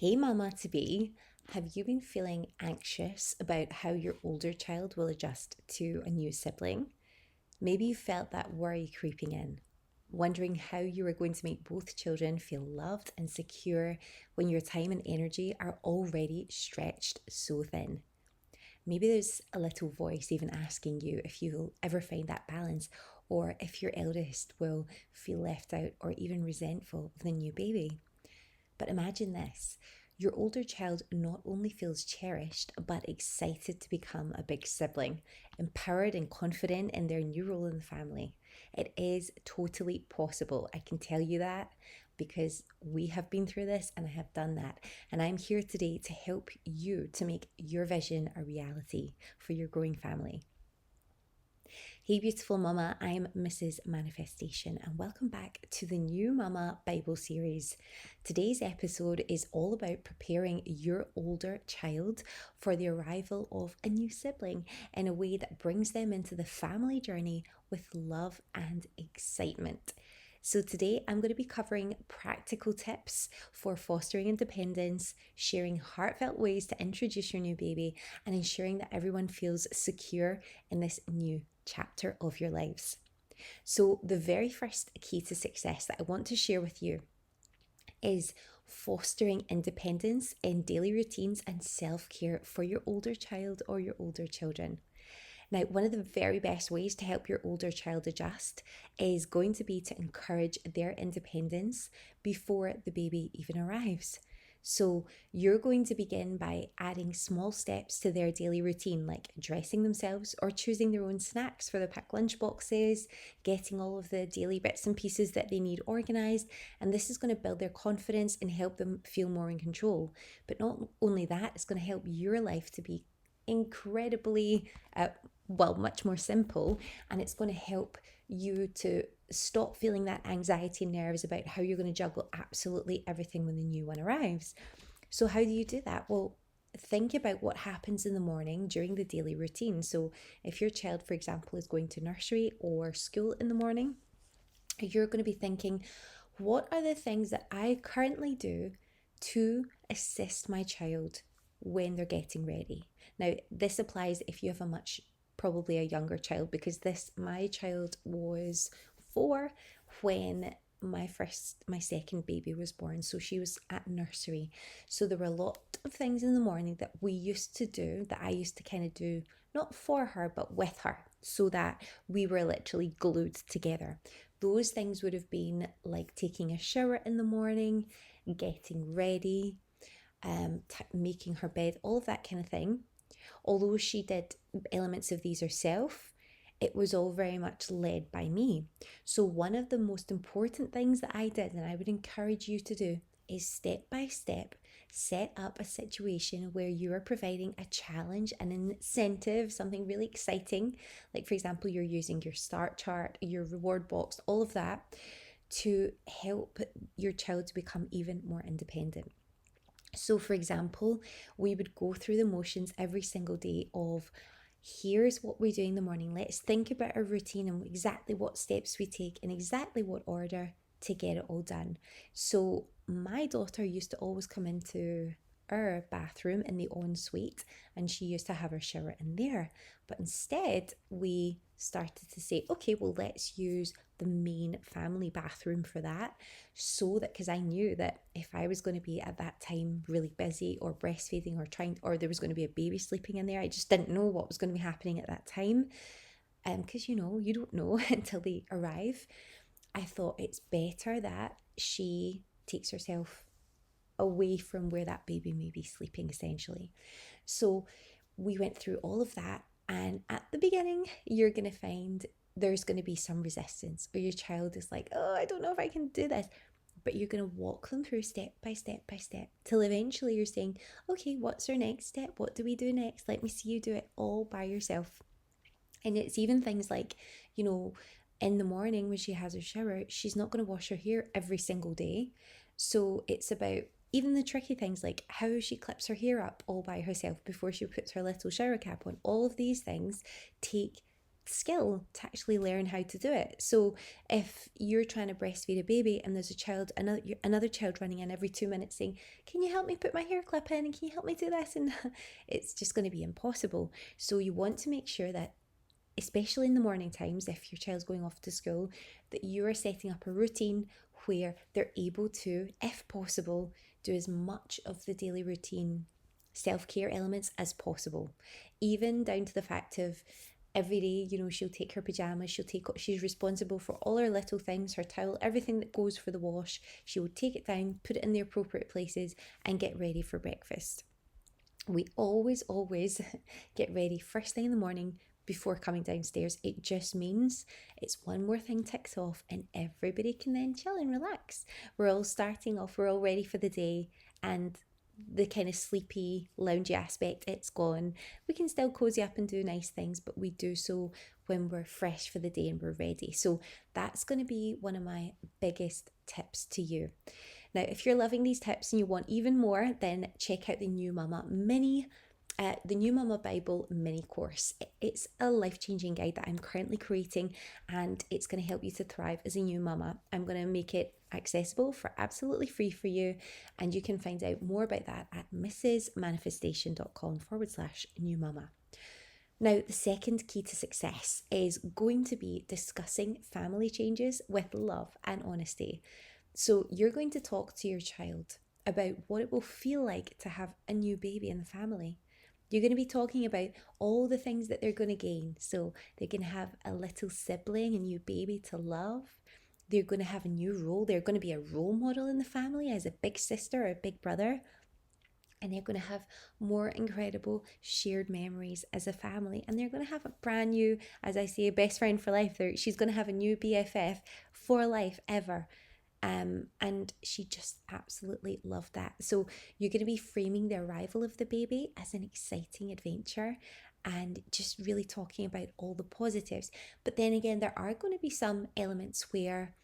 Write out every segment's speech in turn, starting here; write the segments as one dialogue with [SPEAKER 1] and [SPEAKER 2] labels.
[SPEAKER 1] Hey, mama to be. Have you been feeling anxious about how your older child will adjust to a new sibling? Maybe you felt that worry creeping in, wondering how you are going to make both children feel loved and secure when your time and energy are already stretched so thin. Maybe there's a little voice even asking you if you'll ever find that balance, or if your eldest will feel left out or even resentful of the new baby. But imagine this: your older child not only feels cherished, but excited to become a big sibling, empowered and confident in their new role in the family. It is totally possible. I can tell you that because we have been through this and I have done that. And I'm here today to help you to make your vision a reality for your growing family. Hey, beautiful mama, I'm Mrs. Manifestation, and welcome back to the New Mama Bible series. Today's episode is all about preparing your older child for the arrival of a new sibling in a way that brings them into the family journey with love and excitement. So, today I'm going to be covering practical tips for fostering independence, sharing heartfelt ways to introduce your new baby, and ensuring that everyone feels secure in this new chapter of your lives. So, the very first key to success that I want to share with you is fostering independence in daily routines and self care for your older child or your older children. Now, one of the very best ways to help your older child adjust is going to be to encourage their independence before the baby even arrives. So, you're going to begin by adding small steps to their daily routine, like dressing themselves or choosing their own snacks for the packed lunch boxes, getting all of the daily bits and pieces that they need organized. And this is going to build their confidence and help them feel more in control. But not only that, it's going to help your life to be incredibly much more simple, and it's going to help you to stop feeling that anxiety and nerves about how you're going to juggle absolutely everything when the new one arrives. So how do you do that? Well, think about what happens in the morning during the daily routine. So if your child, for example, is going to nursery or school in the morning, you're going to be thinking, what are the things that I currently do to assist my child when they're getting ready? Now, this applies if you have probably a younger child, because my child was 4 when my second baby was born. So she was at nursery. So there were a lot of things in the morning that we used to do, that I used to kind of do, not for her, but with her, so that we were literally glued together. Those things would have been like taking a shower in the morning, getting ready, making her bed, all of that kind of thing. Although she did elements of these herself, it was all very much led by me. So, one of the most important things that I did, and I would encourage you to do, is step by step set up a situation where you are providing a challenge, an incentive, something really exciting. Like, for example, you're using your start chart, your reward box, all of that to help your child to become even more independent. So, for example, we would go through the motions every single day of, here's what we do in the morning. Let's think about our routine and exactly what steps we take in exactly what order to get it all done. So, my daughter used to always come into our bathroom in the ensuite, and she used to have her shower in there. But instead, we started to say, okay, well, let's use the main family bathroom for that. So that, because I knew that if I was going to be at that time really busy or breastfeeding or there was going to be a baby sleeping in there, I just didn't know what was going to be happening at that time. Because you don't know until they arrive. I thought it's better that she takes herself away from where that baby may be sleeping, essentially. So we went through all of that, and at the beginning, you're going to find there's going to be some resistance, or your child is like, oh, I don't know if I can do this. But you're going to walk them through step by step by step till eventually you're saying, okay, what's our next step? What do we do next? Let me see you do it all by yourself. And it's even things like, in the morning when she has her shower, she's not going to wash her hair every single day. So it's about even the tricky things like how she clips her hair up all by herself before she puts her little shower cap on. All of these things take skill to actually learn how to do it. So if you're trying to breastfeed a baby and there's a child, another child running in every 2 minutes saying, "Can you help me put my hair clip in? And can you help me do this?" And it's just going to be impossible. So you want to make sure that, especially in the morning times, if your child's going off to school, that you are setting up a routine where they're able to, if possible, do as much of the daily routine self-care elements as possible, even down to the fact of every day, she'll take her pajamas, she's responsible for all her little things, her towel, everything that goes for the wash. She will take it down, put it in the appropriate places, and get ready for breakfast. We always get ready first thing in the morning before coming downstairs. It just means it's one more thing ticked off, and everybody can then chill and relax. We're all starting off, we're all ready for the day, and the kind of sleepy, loungy aspect, it's gone. We can still cozy up and do nice things, but we do so when we're fresh for the day and we're ready. So that's going to be one of my biggest tips to you. Now, if you're loving these tips and you want even more, then check out the New Mama the New Mama Bible mini course. It's a life-changing guide that I'm currently creating, and it's going to help you to thrive as a new mama. I'm going to make it accessible for absolutely free for you, and you can find out more about that at mrsmanifestation.com/new mama. Now, the second key to success is going to be discussing family changes with love and honesty. So you're going to talk to your child about what it will feel like to have a new baby in the family. You're going to be talking about all the things that they're going to gain. So they're going to have a little sibling, a new baby to love. They're going to have a new role. They're going to be a role model in the family as a big sister or a big brother. And they're going to have more incredible shared memories as a family. And they're going to have a brand new, as I say, best friend for life. She's going to have a new BFF for life ever. And she just absolutely loved that. So you're going to be framing the arrival of the baby as an exciting adventure and just really talking about all the positives. But then again, there are going to be some elements where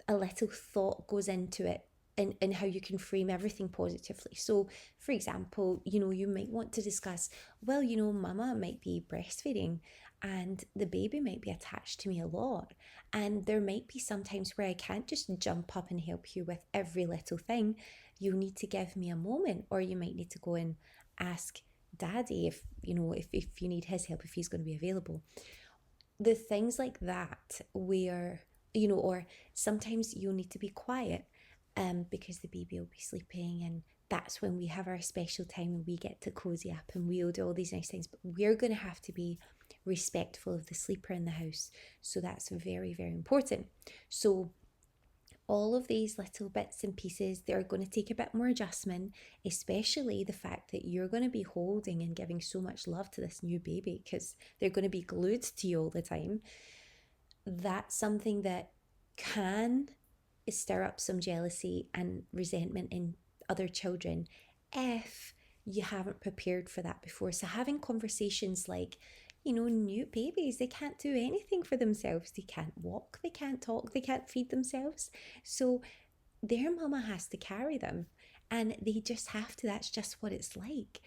[SPEAKER 1] a little thought goes into it and how you can frame everything positively. So, for example, you might want to discuss, well, mama might be breastfeeding and the baby might be attached to me a lot. And there might be some times where I can't just jump up and help you with every little thing. You need to give me a moment, or you might need to go and ask daddy if you need his help, if he's going to be available. The things like that where, or sometimes you'll need to be quiet because the baby will be sleeping, and that's when we have our special time and we get to cozy up and we'll do all these nice things. But we're going to have to be respectful of the sleeper in the house. So that's very, very important. So all of these little bits and pieces, they're going to take a bit more adjustment, especially the fact that you're going to be holding and giving so much love to this new baby because they're going to be glued to you all the time. That's something that can stir up some jealousy and resentment in other children if you haven't prepared for that before. So having conversations like, new babies, they can't do anything for themselves. They can't walk, they can't talk, they can't feed themselves. So their mama has to carry them, and they just have to. That's just what it's like.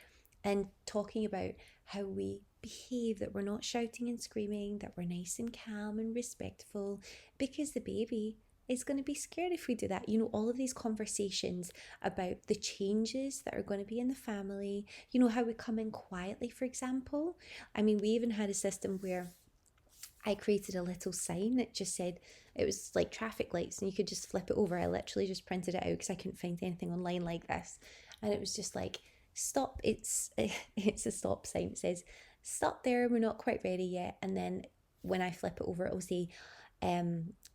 [SPEAKER 1] And talking about how we behave, that we're not shouting and screaming, that we're nice and calm and respectful, because the baby is going to be scared if we do that. All of these conversations about the changes that are going to be in the family, how we come in quietly, for example. I mean, we even had a system where I created a little sign that just said, it was like traffic lights and you could just flip it over. I literally just printed it out because I couldn't find anything online like this. And it was just like, stop. It's a stop sign. It says, stop there, we're not quite ready yet. And then when I flip it over, it will say,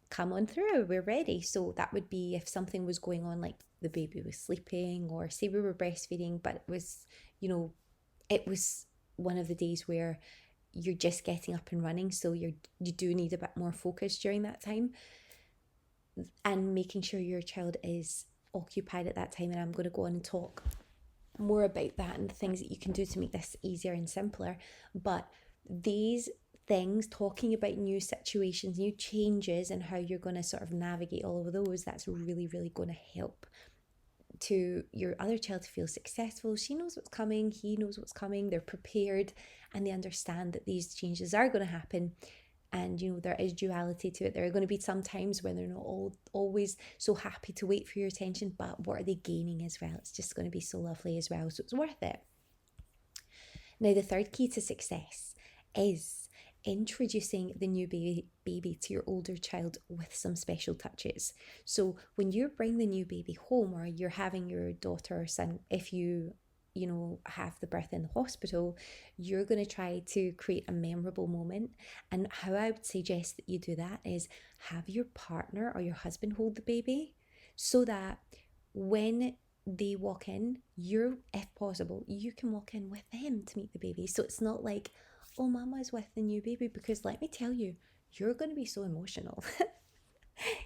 [SPEAKER 1] come on through, we're ready. So that would be if something was going on, like the baby was sleeping, or say we were breastfeeding, but it was one of the days where you're just getting up and running, so you do need a bit more focus during that time, and making sure your child is occupied at that time. And I'm going to go on and talk more about that and the things that you can do to make this easier and simpler. But these things, talking about new situations, new changes, and how you're going to sort of navigate all of those, that's really, really going to help to your other child to feel successful. She knows what's coming, he knows what's coming, they're prepared, and they understand that these changes are going to happen. And there is duality to it. There are going to be some times when they're not always so happy to wait for your attention, but what are they gaining as well? It's just going to be so lovely as well, so it's worth it. Now, the third key to success is introducing the new baby to your older child with some special touches. So when you bring the new baby home, or you're having your daughter or son, if you have the birth in the hospital, you're going to try to create a memorable moment. And how I would suggest that you do that is have your partner or your husband hold the baby, so that when they walk in, if possible, you can walk in with them to meet the baby. So it's not like, oh, mama's with the new baby, because let me tell you, you're going to be so emotional.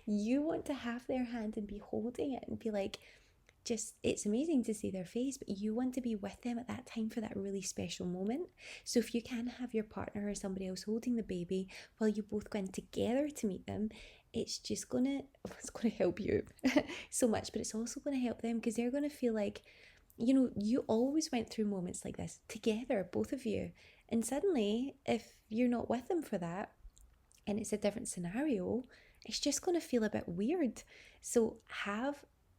[SPEAKER 1] You want to have their hand and be holding it and be like, it's amazing to see their face, but you want to be with them at that time for that really special moment. So if you can have your partner or somebody else holding the baby while you both go in together to meet them, it's going to help you so much, but it's also going to help them, because they're going to feel like, you always went through moments like this together, both of you. And suddenly, if you're not with them for that, and it's a different scenario, it's just going to feel a bit weird. So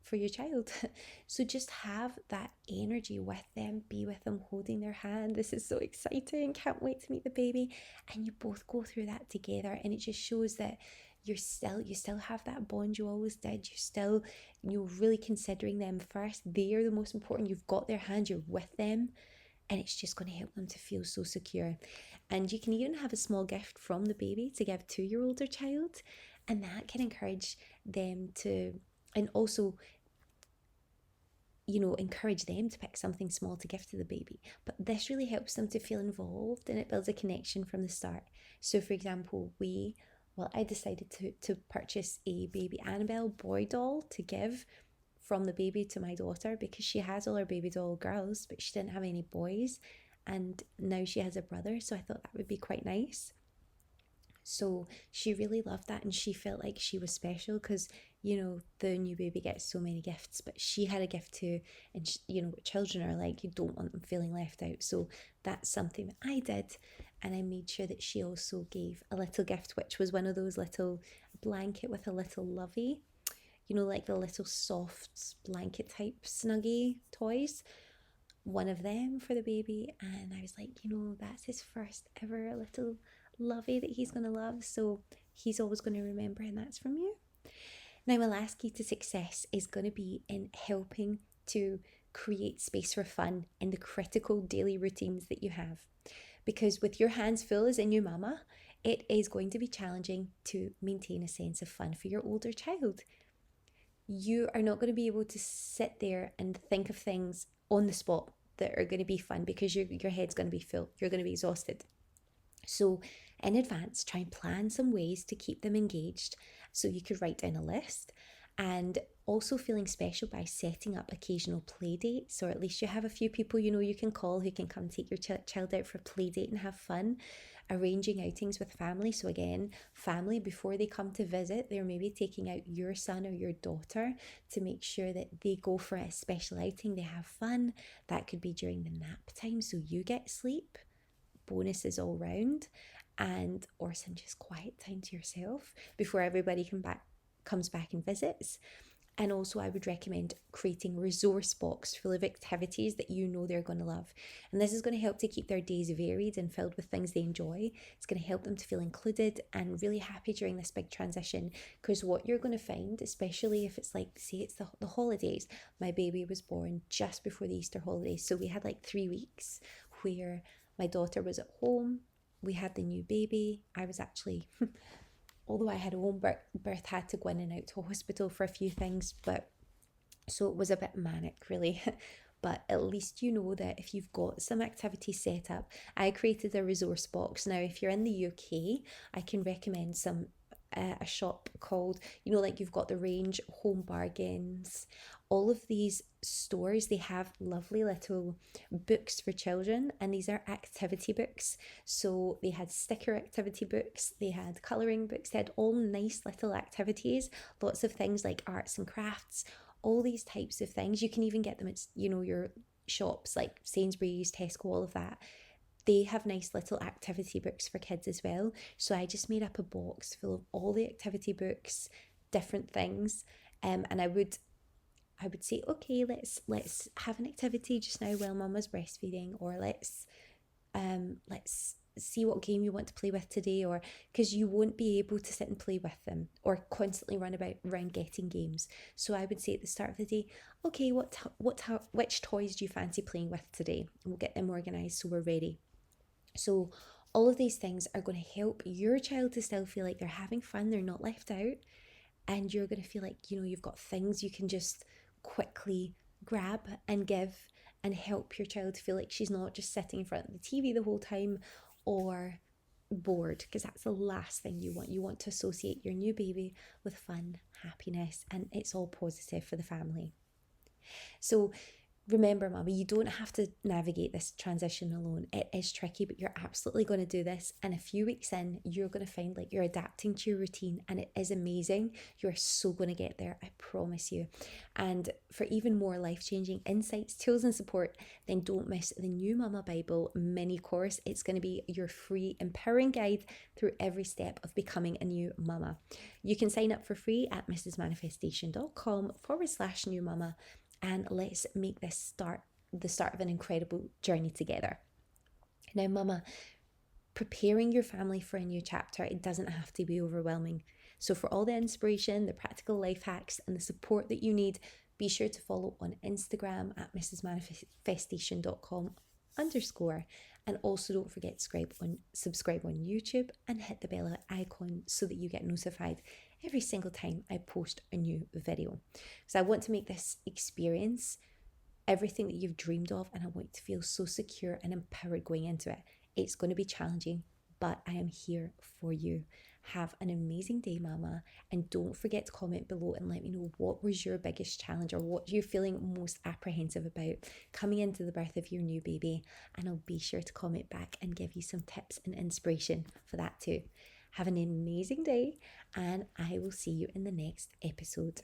[SPEAKER 1] for your child. So just have that energy with them, be with them, holding their hand. This is so exciting. Can't wait to meet the baby. And you both go through that together. And it just shows that you still have that bond you always did. You're really considering them first. They're the most important. You've got their hand, you're with them. And it's just going to help them to feel so secure. And you can even have a small gift from the baby to give to your older child. And that can encourage them to, and also, encourage them to pick something small to give to the baby. But this really helps them to feel involved, and it builds a connection from the start. So for example, I decided to purchase a baby Annabelle boy doll to give from the baby to my daughter, because she has all her baby doll girls, but she didn't have any boys. And now she has a brother, so I thought that would be quite nice. So she really loved that, and she felt like she was special, because the new baby gets so many gifts, but she had a gift too. And what children are like, you don't want them feeling left out. So that's something that I did, and I made sure that she also gave a little gift, which was one of those little blanket with a little lovey, like the little soft blanket type snuggie toys, one of them for the baby. And I was like, that's his first ever little lovey that he's going to love, so he's always going to remember, and that's from you. Now, my last key to success is going to be in helping to create space for fun in the critical daily routines that you have, because with your hands full as a new mama, it is going to be challenging to maintain a sense of fun for your older child. You are not going to be able to sit there and think of things on the spot that are going to be fun, because your head's going to be full. You're going to be exhausted. So in advance, try and plan some ways to keep them engaged. So you could write down a list, and also feeling special by setting up occasional play dates, or at least you have a few people you can call who can come take your child out for a play date and have fun. Arranging outings with family. So again, family, before they come to visit, they're maybe taking out your son or your daughter to make sure that they go for a special outing, they have fun. That could be during the nap time, so you get sleep. Bonuses all round. And or some just quiet time to yourself before everybody comes back and visits. And also, I would recommend creating a resource box full of activities that they're going to love. And this is going to help to keep their days varied and filled with things they enjoy. It's going to help them to feel included and really happy during this big transition. Because what you're going to find, especially if it's like, say it's the holidays, my baby was born just before the Easter holidays. So we had like 3 weeks where my daughter was at home. We had the new baby. I was actually... although I had a home birth, had to go in and out to hospital for a few things, but so it was a bit manic, really. But at least you know that if you've got some activities set up. I created a resource box. Now, if you're in the UK, I can recommend a shop called, like you've got the Range, Home Bargains, all of these stores, they have lovely little books for children, and these are activity books. So they had sticker activity books, they had colouring books, they had all nice little activities, lots of things like arts and crafts, all these types of things. You can even get them at, your shops like Sainsbury's, Tesco, all of that. They have nice little activity books for kids as well. So I just made up a box full of all the activity books, different things. And I would say, okay, let's have an activity just now while mama's breastfeeding, or let's see what game you want to play with today, or because you won't be able to sit and play with them or constantly run about around getting games. So I would say at the start of the day, okay, which toys do you fancy playing with today? And we'll get them organized so we're ready. So all of these things are going to help your child to still feel like they're having fun, they're not left out, and you're going to feel like, you've got things you can just quickly grab and give, and help your child feel like she's not just sitting in front of the TV the whole time or bored, because that's the last thing you want. You want to associate your new baby with fun, happiness, and it's all positive for the family. So remember, Mummy, you don't have to navigate this transition alone. It is tricky, but you're absolutely going to do this. And a few weeks in, you're going to find like you're adapting to your routine, and it is amazing. You're so going to get there, I promise you. And for even more life-changing insights, tools, and support, then don't miss the New Mama Bible mini course. It's going to be your free, empowering guide through every step of becoming a new mama. You can sign up for free at mrsmanifestation.com/new mama. And let's make this the start of an incredible journey together. Now, Mama, preparing your family for a new chapter, it doesn't have to be overwhelming. So for all the inspiration, the practical life hacks, and the support that you need, be sure to follow on Instagram at mrsmanifestation.com_. And also don't forget to subscribe on YouTube and hit the bell icon so that you get notified every single time I post a new video. So I want to make this experience everything that you've dreamed of, and I want you to feel so secure and empowered going into it. It's going to be challenging, but I am here for you. Have an amazing day, Mama, and don't forget to comment below and let me know what was your biggest challenge, or what you're feeling most apprehensive about coming into the birth of your new baby, and I'll be sure to comment back and give you some tips and inspiration for that too. Have an amazing day, and I will see you in the next episode.